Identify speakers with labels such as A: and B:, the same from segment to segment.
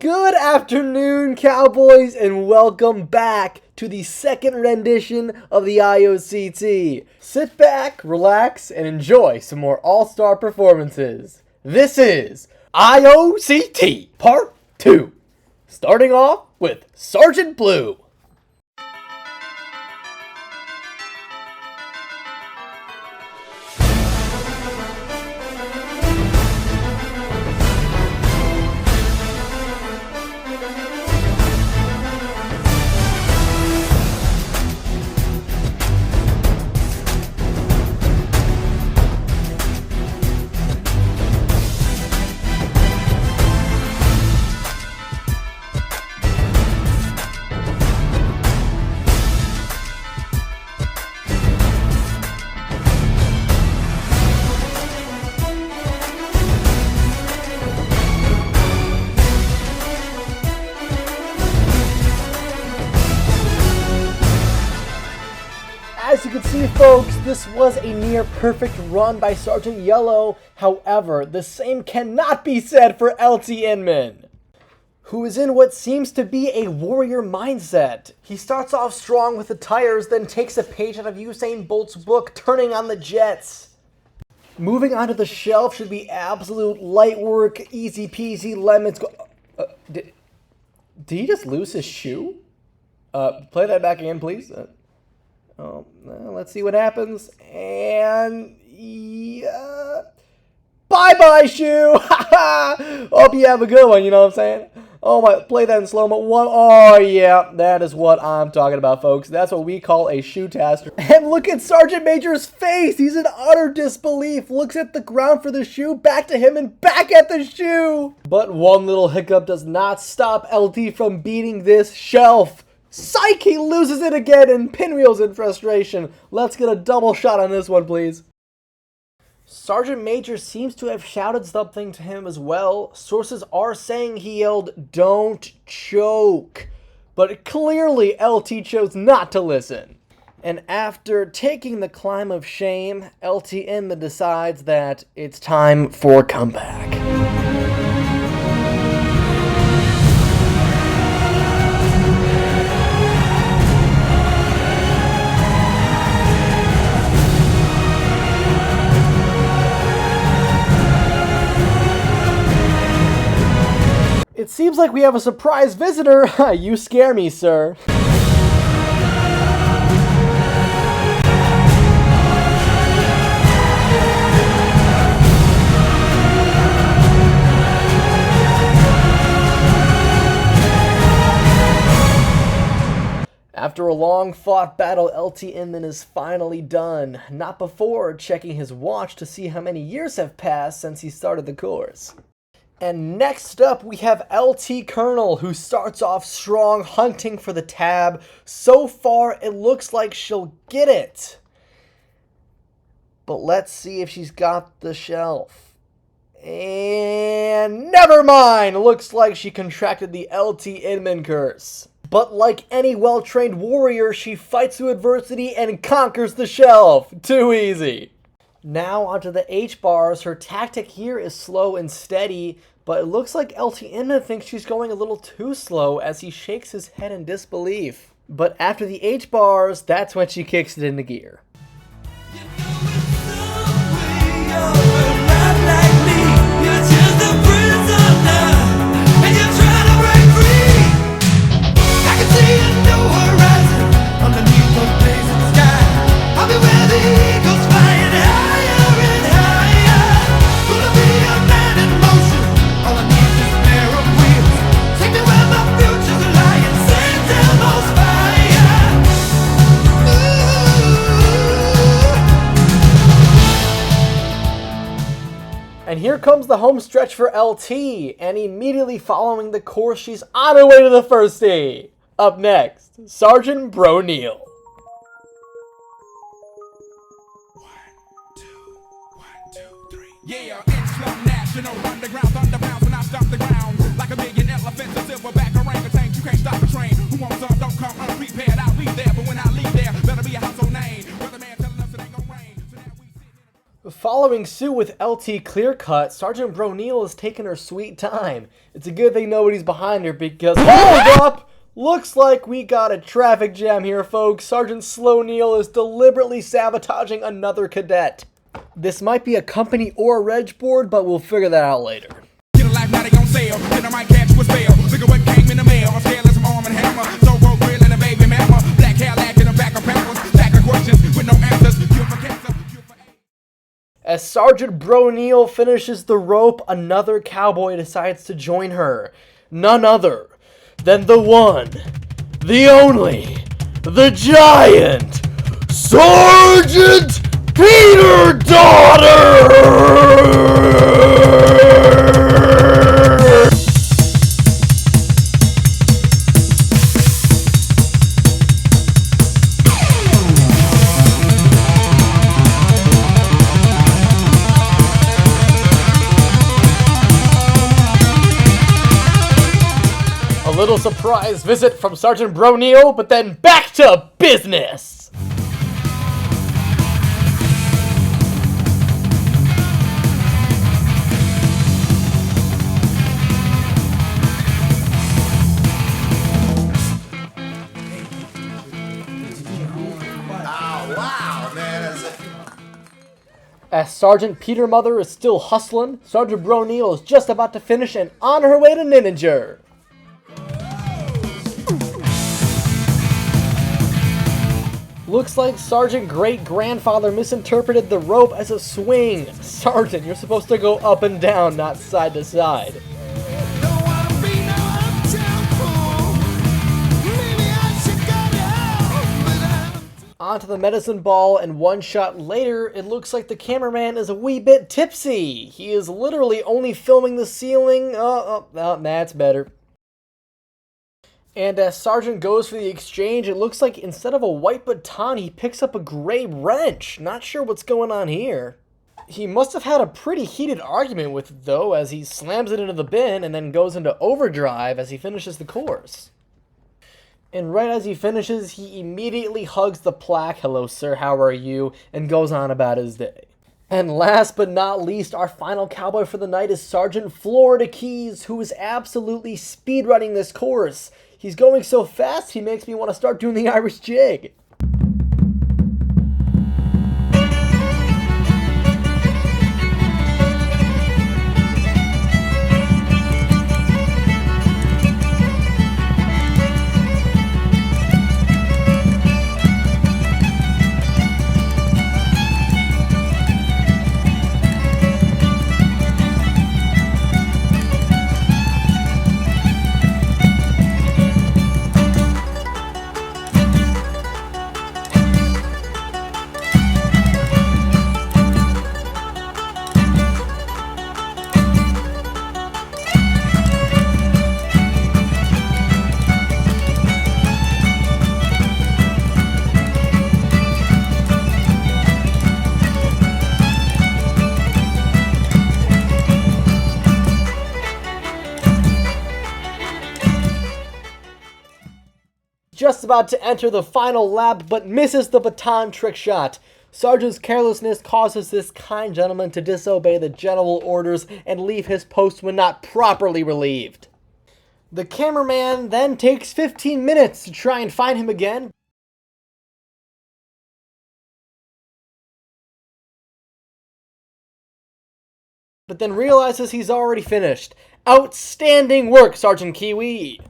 A: Good afternoon, Cowboys, and welcome back to the second rendition of the IOCT. Sit back, relax, and enjoy some more all-star performances. This is IOCT Part 2, starting off with Sergeant Blue. As you can see, folks, this was a near perfect run by Sergeant Yellow. However, the same cannot be said for LT Inman, who is in what seems to be a warrior mindset. He starts off strong with the tires, then takes a page out of Usain Bolt's book, turning on the jets. Moving onto the shelf should be absolute light work, easy peasy lemons. Did he just lose his shoe? Play that back again, please. Let's see what happens. And bye-bye, shoe. Hope you have a good one, you know what I'm saying? Oh my, play that in slow-mo. Oh yeah, that is what I'm talking about, folks. That's what we call a shoe taster. And look at Sergeant Major's face. He's in utter disbelief. Looks at the ground for the shoe, back to him, and back at the shoe. But one little hiccup does not stop LT from beating this shelf. Psych! He loses it again and pinwheels in frustration. Let's get a double shot on this one, please. Sergeant Major seems to have shouted something to him as well. Sources are saying he yelled, "Don't choke." But clearly LT chose not to listen. And after taking the climb of shame, LT Inman decides that it's time for comeback. It seems like we have a surprise visitor. You scare me, sir. After a long-fought battle, LT Inman is finally done. Not before checking his watch to see how many years have passed since he started the course. And next up, we have LT Colonel, who starts off strong, hunting for the tab. So far, it looks like she'll get it. But let's see if she's got the shelf. And never mind! Looks like she contracted the LT Inman curse. But like any well-trained warrior, she fights through adversity and conquers the shelf. Too easy. Now onto the H-bars. Her tactic here is slow and steady, but it looks like LT Inman thinks she's going a little too slow as he shakes his head in disbelief. But after the H-bars, that's when she kicks it into gear. And here comes the home stretch for LT, and immediately following the course, she's on her way to the first tee. Up next, Sergeant Bro Neal.
B: 1, 2, 1, 2, 3. Yeah, it's the national underground thunderbounds when I stop the ground. Like a million elephants, a silverback orangutan, you can't stop the train. Who wants some, don't come unprepared, I'll leave there. But when I leave there, better be a household name. Weatherman telling us it ain't gonna rain. So now we
A: following suit with LT Clearcut, Sergeant Broneal is taking her sweet time. It's a good thing nobody's behind her because, hold up! Looks like we got a traffic jam here, folks. Sergeant Slow Neal is deliberately sabotaging another cadet. This might be a company or a reg board, but we'll figure that out later.
B: Get a life, now they gon' sell. Then I might catch you a spell. Look at what came in the mail. I'm scaling some arm and hammer. So roll grill and a baby mama. Black hair lacking a back of pampers. Stack of questions with no answers. Cure for cancer. Cure for AIDS.
A: As Sergeant Broneal finishes the rope, another cowboy decides to join her. None other than the one, the only, the giant, Sergeant Peter Daughter! A little surprise visit from Sergeant Broneal, but then back to business!
C: Wow, man.
A: As Sergeant Peter Mother is still hustling, Sergeant Broneal is just about to finish and on her way to Ninninger. Looks like Sergeant Great-Grandfather misinterpreted the rope as a swing. Sergeant, you're supposed to go up and down, not side to side. Onto the medicine ball, and one shot later, it looks like the cameraman is a wee bit tipsy. He is literally only filming the ceiling. Oh, that's better. And as Sergeant goes for the exchange, it looks like instead of a white baton, he picks up a gray wrench. Not sure what's going on here. He must have had a pretty heated argument with it, though, as he slams it into the bin and then goes into overdrive as he finishes the course. And right as he finishes, he immediately hugs the plaque, "Hello sir, how are you?" and goes on about his day. And last but not least, our final cowboy for the night is Sergeant Florida Keys, who is absolutely speedrunning this course. He's going so fast, he makes me want to start doing the Irish jig. Just about to enter the final lap, but misses the baton trick shot. Sergeant's carelessness causes this kind gentleman to disobey the general orders and leave his post when not properly relieved. The cameraman then takes 15 minutes to try and find him again, but then realizes he's already finished. Outstanding work, Sergeant Kiwi!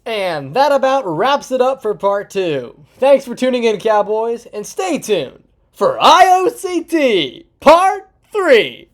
A: And that about wraps it up for part 2. Thanks for tuning in, Cowboys, and stay tuned for IOCT Part 3!